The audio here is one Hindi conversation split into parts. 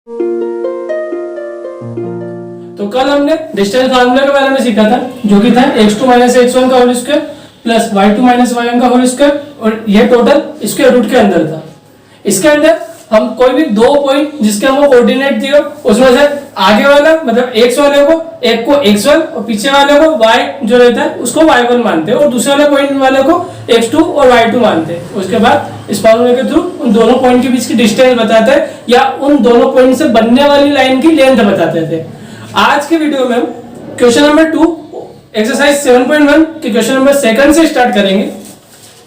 तो कल हमने डिस्टेंस फार्मूला के बारे में सीखा था, जो कि था x2 माइनस x1 का whole square plus y2 minus y1 का होल स्क्वायर, और ये टोटल स्क्वायर रूट के अंदर था। इसके अंदर हम कोई भी दो पॉइंट जिसके हमको कोऑर्डिनेट दिए उसमें से आगे वाला मतलब x वाले को एक को x1 और पीछे वाले को y जो रहता है उसको y1 मानते हैं, और दूसरे वाले पॉइंट वाले को x2 और y2 मानते हैं। उसके बाद इस फॉर्मूले के थ्रू उन दोनों पॉइंट के बीच की डिस्टेंस बताते हैं या उन दोनों पॉइंट से बनने वाली लाइन की लेंथ बताते थे। आज के वीडियो में हम क्वेश्चन नंबर 2 एक्सरसाइज 7.1 के क्वेश्चन नंबर 2 से स्टार्ट करेंगे।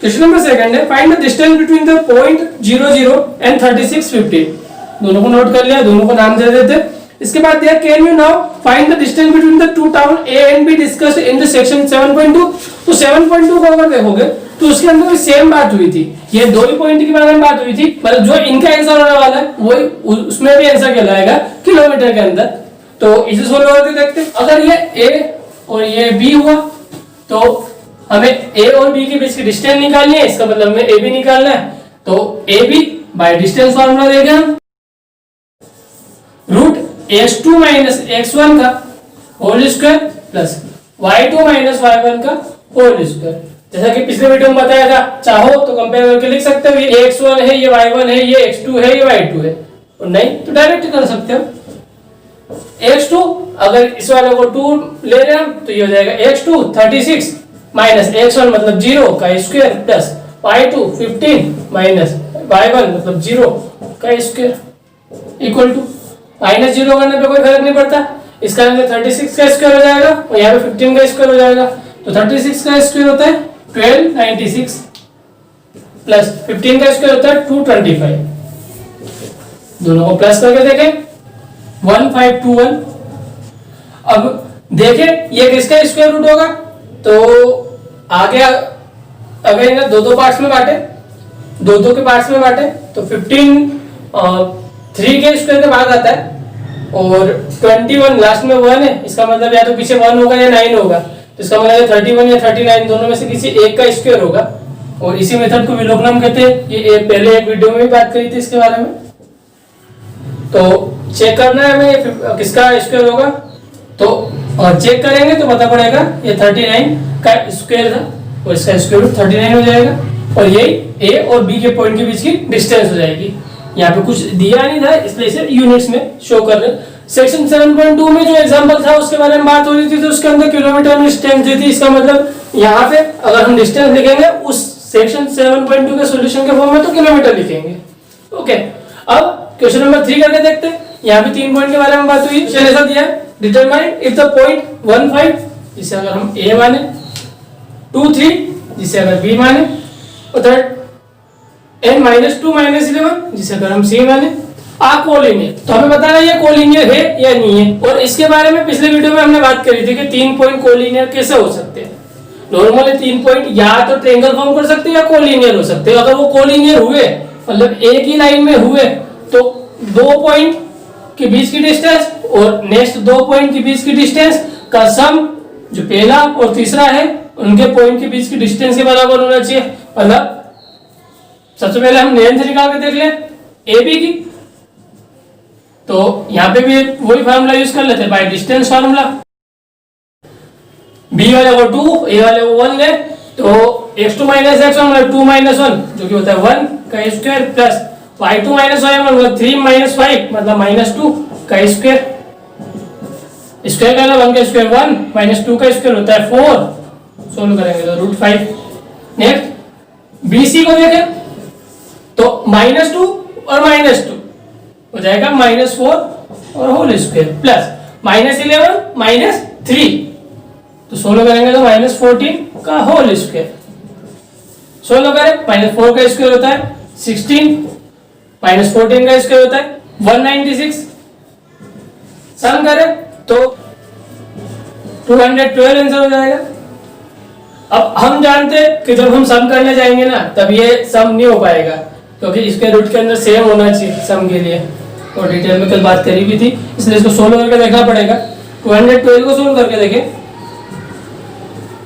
क्वेश्चन नंबर 2 है, find the distance between the point 0 0 and 36 15। दोनों को नोट कर लिया, दोनों को नाम दे देते। इसके बाद दिया can you now find the distance between the two town A and be discussed in the section 7.2। तो 7.2 को अगर देखोगे तो उसके अंदर भी सेम बात हुई थी, ये दो ही पॉइंट के बारे में बात हुई थी, मतलब जो इनका आंसर होने वाला है वही उसमें भी आंसर कहलाएगा किलोमीटर के अंदर। तो इसे सोल्व करके देखते हैं। अगर ये ए और ये बी हुआ तो हमें ए और बी के बीच की डिस्टेंस निकालनी है, इसका मतलब हमें ए बी निकालना है। तो A B by distance formula देंगे हम रूट x2 माइनस x1 का whole square plus y2 minus y1 का होल स्क्वायर। जैसा कि पिछले वीडियो में बताया था, चाहो तो कंपेयर करके लिख सकते हो, ये x1 है, ये y1 है, ये x2 है, ये y2 है, और नहीं तो डायरेक्ट कर सकते हो। x2 अगर इस वाले को 2 ले रहे हैं तो ये हो जाएगा x2 36 माइनस x1 मतलब 0 का square plus y2 15 minus y1 मतलब 0 का स्क्वायर इक्वल टू माइनस 0 करने पे कोई फर्क नहीं पड़ता। इसका आंसर 36 का स्क्वायर हो जाएगा और यहाँ पे 15 का स्क्वायर हो जाएगा। तो 36 का स्क्वायर होता है 1296 प्लस 15 का स्क्वायर होता है 225। दोनों को प्लस करके देखें 1521। अब देखें ये किसका स्क्वायर रूट होगा, तो आगे अगर इन्हें दो पार्ट्स में बांटे, दो के पार्ट्स में बांटे तो 15 3 के स्क्वायर के बाद आता है, और 21 लास्ट में 1 है, इसका मतलब या तो पीछे 1 होगा या 9 होगा, तो इसका मतलब 31 या 39 दोनों में से किसी एक का स्क्वायर होगा। और इसी मेथड को विलोपनम कहते हैं। ये पहले एक वीडियो में भी बात करी थी इसके बारे में। तो चेक करना है हमें किसका स्क्वायर होगा, तो चेक करेंगे तो पता पड़ेगा ये 39 का स्क्वायर था और इसका स्क्वायर रूट 39 हो जाएगा, और ये ए और बी के पॉइंट के बीच की डिस्टेंस हो जाएगी। यहाँ पे कुछ दिया नहीं था इसलिए इसे यूनिट्स में शो कर रहे हैं। सेक्शन 7.2 में जो एग्जांपल था उसके बारे में बात हो रही थी, तो उसके अंदर किलोमीटर में डिस्टेंस दी थी। इसका मतलब यहाँ पे अगर हम डिस्टेंस लिखेंगे उस सेक्शन 7.2 के सॉल्यूशन के फॉर्म में तो किलोमीटर लिखेंगे। ओके, अब क्वेश्चन नंबर 3 करके देखते हैं। यहाँ भी 3 पॉइंट के बारे में बात हुई। क्वेश्चन ऐसा दिया है, डिटरमाइन इफ द पॉइंट 1 5 जिसे अगर हम ए माने, 2 3 जिसे अगर बी माने, और थर्ड n -2 -11 जिसे अगर हम सी माने आ कोलिनियर। तो हमें बताना ये कोलिनियर है या नहीं है। और इसके बारे में पिछले वीडियो में हमने बात करी थी कि 3 पॉइंट कोलिनियर कैसे हो सकते हैं। नॉर्मली 3 पॉइंट या तो ट्रायंगल फॉर्म कर सकते हैं या कोलिनियर हो सकते हैं। अगर वो कोलिनियर हुए मतलब एक ही लाइन में हुए तो 2 पॉइंट के बीच की डिस्टेंस और नेक्स्ट 2 पॉइंट के बीच की डिस्टेंस का सम जो पहला और तीसरा है उनके पॉइंट के बीच की डिस्टेंस के बराबर होना चाहिए। मतलब सबसे पहले हम लेंथ निकाल के देख लें ए बी की, तो यहां पे भी वही फार्मूला यूज कर लेते हैं बाय डिस्टेंस फार्मूला। बी वाले को 2 ए वाले को 1 ले, तो x2 माइनस x1 मतलब 2 माइनस 1 जो कि होता है 1 का square plus y2 minus y1 मतलब 3 माइनस 5 मतलब -2 का स्क्वायर। स्क्वायर का मतलब 1 का स्क्वायर 1 माइनस 2 का स्क्वायर होता है 4। सोल्व करेंगे तो रूट 5। नेक्स्ट BC को देखें तो -2 और -2 हो जाएगा -4 और होल स्क्वायर प्लस -11 -3, तो सोल्व करेंगे तो -14 का होल स्क्वायर। सोल्व करें -4 का स्क्वायर होता है 16, -14 का स्क्वायर होता है 196। सम करें तो 212 आंसर हो जाएगा। अब हम जानते हैं कि जब हम सम करने जाएंगे ना तब ये सम नहीं हो पाएगा, क्योंकि इसके रूट के अंदर सेम होना चाहिए सम के लिए, और डिटेल में कल बात करी भी थी, इसलिए इसको सोल्व करके देखना पड़ेगा। 212 को सोल्व करके देखें,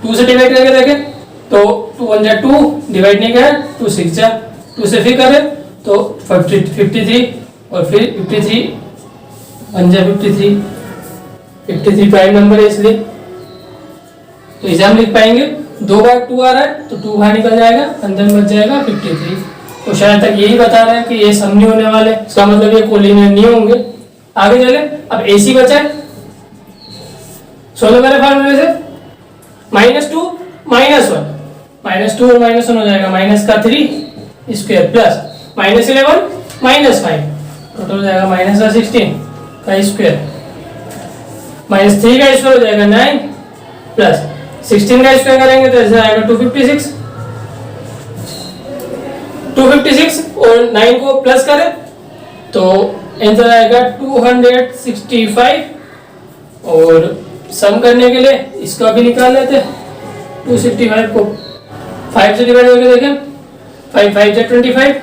2 से डिवाइड करके देखें तो 2 1 जा 2 डिवाइड नहीं किया 2 6 जा 2 से फिर करें तो 53 और फिर 53 1 जा 53, 53 प्राइम नंबर है इसलिए, तो इसे हम लिख पाएंगे 2 बार 2 आ रहा है तो 2 बाहर निकल जाएगा, अंदर बच जाएगा 53। तो शायद तक यही बता रहा है कि ये सम नहीं होने वाले, इसका मतलब ये कोलिनियर नहीं होंगे। आगे चले, अब AC बचा है, सोल्व करें फार्मूले से, -2 -1, -2 और -1 हो जाएगा, माइनस का 3 स्क्वायर प्लस -11 -5, टोटल हो जाएगा माइनस का 16 का स्क्वायर, -3 का स्क्वायर हो जाएगा 9 प्लस 16 का स्क्वायर करेंगे तो ऐसा आएगा 256, 256 और 9 को प्लस करें तो आंसर आएगा 265, और सम करने के लिए इसका भी निकाल लेते हैं। 265 को 5 से डिवाइड करके देखें, 5 5 जा 25,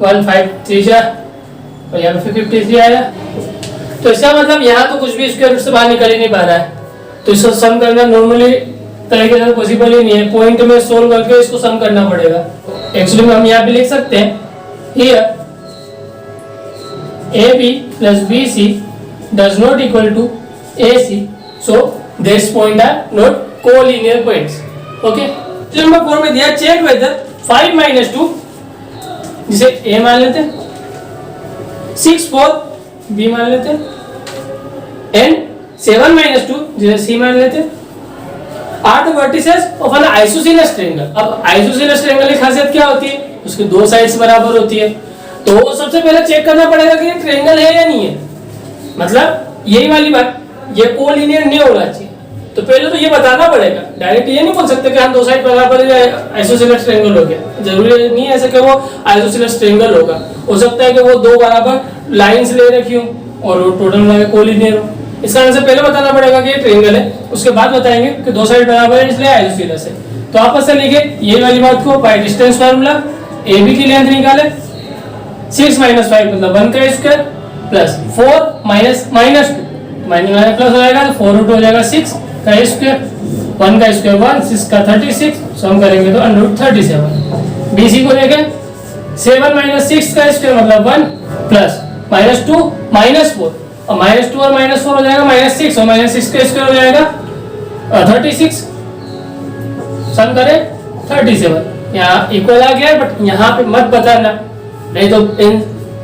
1 5 3 जा, और यहाँ पे 53 आया। तो इसका मतलब यहाँ तो कुछ भी स्क्वायर रूट से बाहर निकल ही नहीं पा रहा है, तो इसको सम करना नॉर्मली तरीके से पॉसिबल ही नहीं है, पॉइंट में सोल्व करके इसको सम करना पड़ेगा। एक्चुअली हम यहाँ पे लिख सकते हैं, here AB plus BC does not equal to AC, so this point are not collinear points. Okay? तो नंबर 4 में दिया चेक वेदर 5 minus 2 जिसे A मान लेते हैं, 6 4 B मान लेते हैं, and 7 minus 2 जिसे C मान लेते हैं, are the vertices of an isosceles triangle। अब isosceles triangle की खासियत क्या होती है, उसकी दो साइड्स बराबर होती है, तो सबसे पहले चेक करना पड़ेगा कि ये ट्रायंगल है या नहीं है, मतलब यही वाली बात, ये कोलिनियर नहीं होना चाहिए, तो पहले तो ये बताना पड़ेगा। डायरेक्ट ये नहीं बोल सकते कि हम दो साइड बराबर आइसोसेलेस ट्रायंगल हो गया, जरूरी नहीं है ऐसा कि वो आइसोसेलेस ट्रायंगल होगा, हो सकता है कि वो दो बराबर लाइंस ले रखी हो और वो टोटल मिला के कोलिनियर हो। इसका आंसर पहले बताना पड़ेगा कि ये ट्रायंगल है, उसके बाद बताएंगे कि दो साइड बराबर है इसलिए आइसोसेलेस है। तो आपस से लिखे ये वाली बात को बाय डिस्टेंस फार्मूला, AB की लेंथ निकाले, 6 minus 5 मतलब 1 का square plus 4 minus 2 minus plus हो जाएगा तो 4 रूट हो जाएगा 6 का स्क्वायर, 1 का स्क्वायर 1, 6 का 36, सम करेंगे तो √37। BC को देखें, 7 माइनस 6 का स्क्वायर मतलब 1 प्लस -2 -4, और -2 और -4 हो जाएगा -6, और -6 का स्क्वायर हो जाएगा 36, सम करें 37। यहाँ इक्वल आ गया है, बट यहाँ पे मत बताना, नहीं तो इन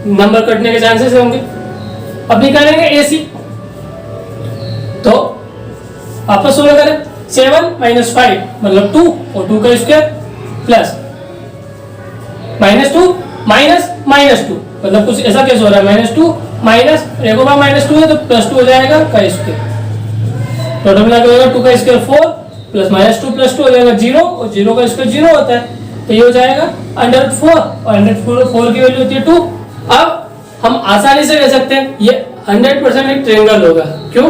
नंबर कटने के चांसेस होंगे। अब निकालेंगे AC, तो आपस सोल्व करें, 7 माइनस 5 मतलब 2, और 2 का स्क्वायर प्लस -2 माइनस -2 मतलब कुछ ऐसा कैसे हो रहा है, -2 माइनस एक बार -2 है तो +2 हो जाएगा का स्क्वायर, टोटल मिला के 2 का स्क्वायर 4 प्लस -2 + 2 हो जाएगा 0, और 0 का स्क्वायर 0 होता है, तो ये हो जाएगा √4, और √4 की वैल्यू होती है 2। अब हम आसानी से कह सकते हैं ये 100% एक ट्रायंगल होगा, क्यों?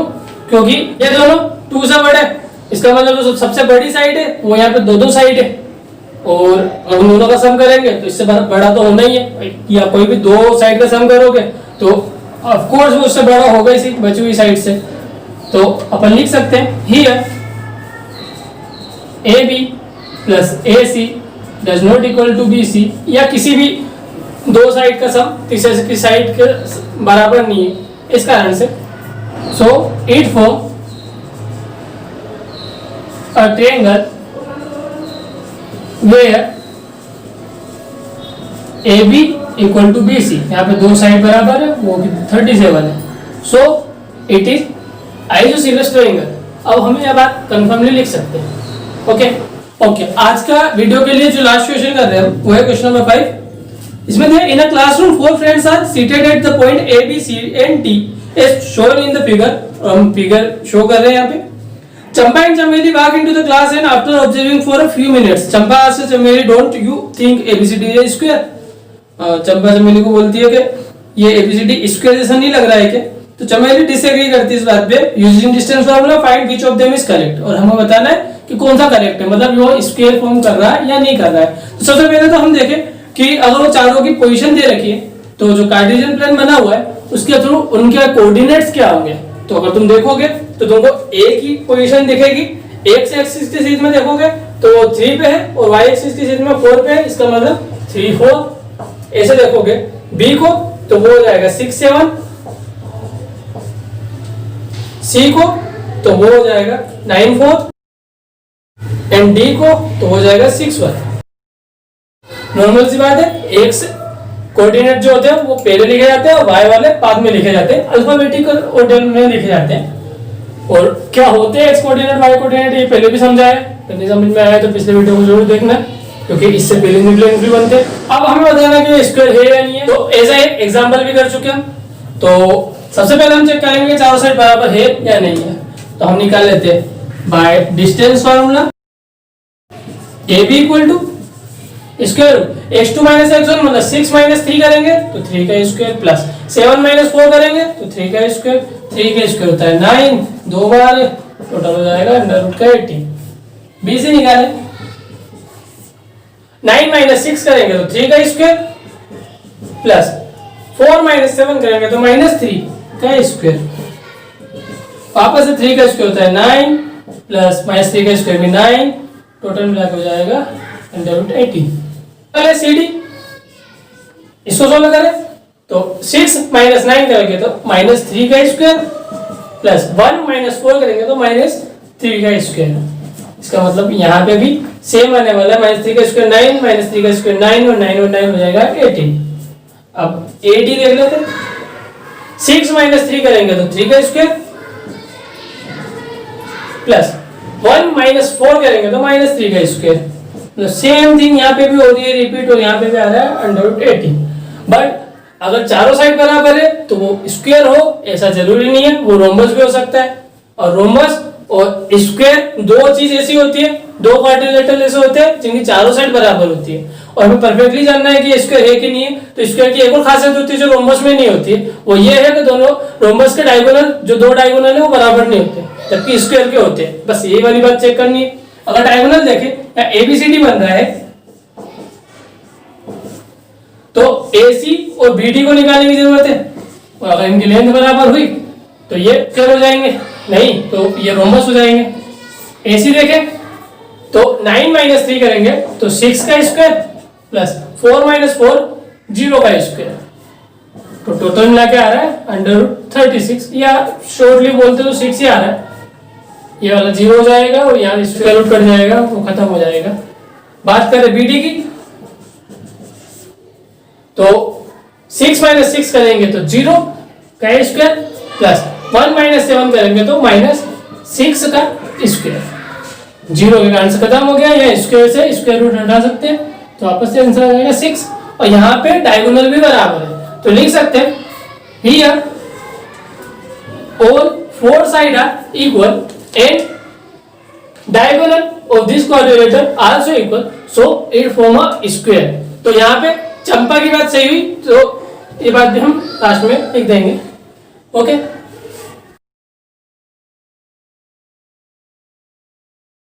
क्योंकि ये दोनों 2 से बड़े, इसका मतलब जो सबसे बड़ी साइड है वो यहाँ पे दो साइड है, और हम दोनों का सम करेंगे तो इससे बड़ा तो होना ही है, या कोई भी दो साइड का सम करोगे तो ऑफ कोर्स वो उससे बड़ा होगा इसी बची हुई साइड से। तो अपन लिख सकते हैं here AB plus AC does not equal to BC, या किसी भी दो साइड का सम तीसरे की साइड के बराबर नहीं है, इस कारण से so it form a triangle where AB equal to BC, यहाँ पे दो साइड बराबर है, वो 37 है, so it is isosceles triangle. अब हम यह बात कंफर्मली लिख सकते हैं। ओके, आज का वीडियो के लिए जो लास्ट क्वेश्चन कर रहे हैं वो है क्वेश्चन नंबर 5। इसमें दिया in a classroom 4 friends are seated at the point A B C and D as shown in the figure। हम फिगर शो कर रहे हैं यहाँ पे। चंपा एंड चमेली walk into the class and after observing for a few minutes, चंपा से चमेली don't you think ABCD is square। चंपा चमेली को बोलती है कि ये ABCD स्क्वायर जैसा नहीं लग रहा है क्या? तो चमेली डिसएग्री करती है इस बात पे। Using distance formula find which of them is correct, और हमें बताना है कि कौन सा करेक्ट है, मतलब वो स्क्वायर फॉर्म कर रहा है या नहीं कर रहा है। तो सबसे पहले तो हम देखें कि अगर वो चारों की पोजीशन दे रखी है तो जो कार्टेशियन प्लेन बना हुआ है उसके थ्रू उनके कोऑर्डिनेट्स क्या होंगे। तो अगर तुम देखोगे तो तुमको A की पोजीशन दिखेगी, x एक्सिस की सीध में देखोगे तो 3 पे है और y एक्सिस की सीध में 4 पे है, इसका मतलब 3 4। ऐसे देखोगे B को तो वो हो जाएगा 6 7, सी को तो वो हो जाएगा 9 4 एंड डी को तो हो जाएगा 6 1। नॉर्मल सी बात है, एक्स कोऑर्डिनेट जो होते हैं वो पहले लिखे जाते हैं और वाई वाले बाद में लिखे जाते हैं, अल्फाबेटिकल ऑर्डर में लिखे जाते हैं। और क्या होते हैं एक्स कोऑर्डिनेट वाई कोऑर्डिनेट ये पहले भी समझा है, नहीं समझ में आया तो पिछले वीडियो को जरूर देखना, क्योंकि इससे पहले न्यूक्लियर भी बनते हैं। अब हमें बताना है कि स्क्वायर है या नहीं है, तो ऐसा एक एग्जांपल भी कर चुके हम। तो सबसे पहले हम चेक करेंगे चारों साइड बराबर है या नहीं है। तो हम निकाल लेते हैं by distance formula, A B equal to square root x2 minus x1 मतलब 6 माइनस 3 करेंगे तो 3 का स्क्वायर प्लस 7 माइनस 4 करेंगे तो 3 का स्क्वायर, 3 का स्क्वायर होता है 9, 2 बार टोटल हो जाएगा अंडर रूट का 18। बी से निकालें 9 माइनस 6 करेंगे तो 3 का स्क्वायर प्लस 4 माइनस 7 करेंगे तो माइनस 3 का स्क्वायर, वापस से 3 का स्क्वायर होता है 9 प्लस माइनस 3 का स्क्वायर भी 9, टोटल मिला के हो जाएगा अंडर रूट 18। पहले CD इसको सोल्व करें तो 6 माइनस 9 करेंगे तो माइनस 3 का स्क्वायर प्लस 1 माइनस 4 करेंगे तो माइनस 3 का स्क्वायर। इसका मतलब यहाँ पे भी सेम आने वाला है, माइनस 3 का स्क्वायर 9 माइनस 3 का स्क्वायर 9 और 9 और 9 हो जाएगा 18। अब 80 देख लेते हैं, 6 माइनस 3 करेंगे तो 3 का स्क्वायर प्लस 1 माइनस 4 करेंगे तो माइनस 3 का स्क्वायर। सेम थिंग यहाँ पे भी हो रही है रिपीट, और यहाँ पे भी आ रहा है अंडर रूट 18। बट अगर चारों साइड बराबर है तो वो स्क्वायर हो ऐसा जरूरी नहीं है, वो रोम्बस भी हो सकता है। और रोम्बस और स्क्वायर दो चीज ऐसी होती है, दो क्वाड्रिलेटरल ऐसे होते हैं जिनकी चारों साइड बराबर होती है। और हमें परफेक्टली जानना है कि स्क्वायर है कि नहीं है। तो स्क्वायर की एक और खासियत होती है जो रोम्बस में नहीं होती है, वो ये है कि दोनों रोम्बस के डायगोनल जो दो डायगोनल है वो बराबर नहीं होते, जबकि स्क्वायर के होते हैं। बस यही वाली बात चेक करनी है। अगर डायगोनल देखें या एबीसीडी बन रहा है तो एसी और बीडी को निकालने की जरूरत है, और अगर इनकी लेंथ बराबर हुई तो ये स्क्वायर हो जाएंगे, नहीं तो ये रोम्बस हो जाएंगे। एसी देखें तो 9 माइनस 3 करेंगे तो 6 का स्क्वायर प्लस 4 माइनस 4 0 का स्क्वायर, तो टोटल मिला के आ रहा है अंडर रूट 36, या शॉर्टली बोलते तो 6 ही आ रहा है। ये वाला 0 हो जाएगा और यहाँ स्क्वायर रूट कट जाएगा, वो खत्म हो जाएगा। बात करें बीडी की तो 6 माइनस 6 करेंगे तो 0 का स्क्वायर प्लस 1 माइनस 7 करेंगे तो माइनस 6 का स्क्वायर। 0 के कारण से खत्म हो गया, या स्क्वायर से स्क्वायर रूट हटा सकते हैं तो वापस से आंसर आ जाएगा 6। और यहाँ पे डायगोनल भी बराबर है तो लिख सकते हैं here all 4 side are equal and diagonal of this quadrilateral also equal, so it form a square। तो यहाँ पे चंपा की बात सही हुई, तो ये बात भी हम लास्ट में लिख देंगे। ओके।